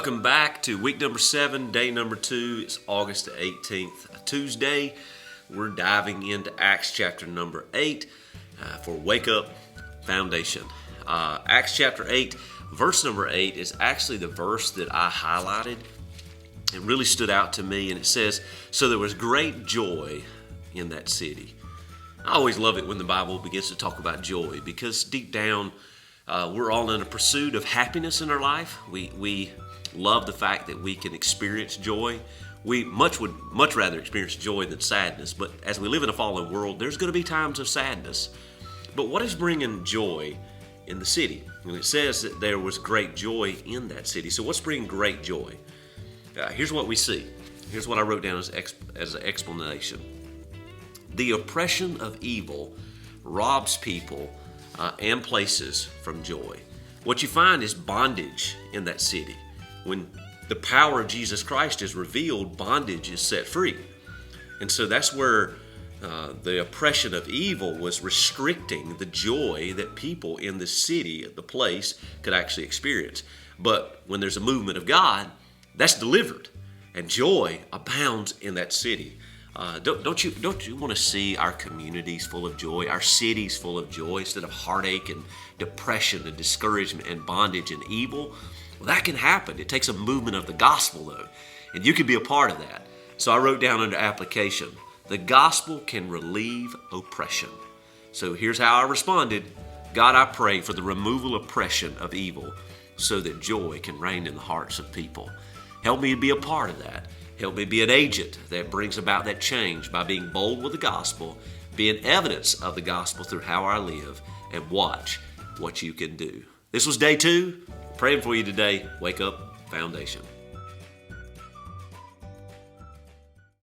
Welcome back to week number 7, day number 2. It's August the 18th, Tuesday. We're diving into Acts chapter number 8 for Wake Up Foundation. Acts chapter 8, verse number 8 is actually the verse that I highlighted. It really stood out to me, and it says, "So there was great joy in that city." I always love it when the Bible begins to talk about joy, because deep down, we're all in a pursuit of happiness in our life. We love the fact that we can experience joy. We would much rather experience joy than sadness, but as we live in a fallen world, there's going to be times of sadness. But what is bringing joy in the city? And it says that there was great joy in that city. So what's bringing great joy? Here's what we see. Here's what I wrote down as an explanation. The oppression of evil robs people and places from joy. What you find is bondage in that city. When the power of Jesus Christ is revealed, bondage is set free. And so that's where the oppression of evil was restricting the joy that people in the city, the place, could actually experience. But when there's a movement of God, that's delivered, and joy abounds in that city. Don't you want to see our communities full of joy, our cities full of joy, instead of heartache and depression and discouragement and bondage and evil? Well, that can happen. It takes a movement of the gospel, though, and you can be a part of that. So I wrote down under application, the gospel can relieve oppression. So here's how I responded. God, I pray for the removal of oppression of evil so that joy can reign in the hearts of people. Help me to be a part of that. Help me be an agent that brings about that change by being bold with the gospel, being evidence of the gospel through how I live, and watch what you can do. This was day 2. Praying for you today. Wake Up Foundation.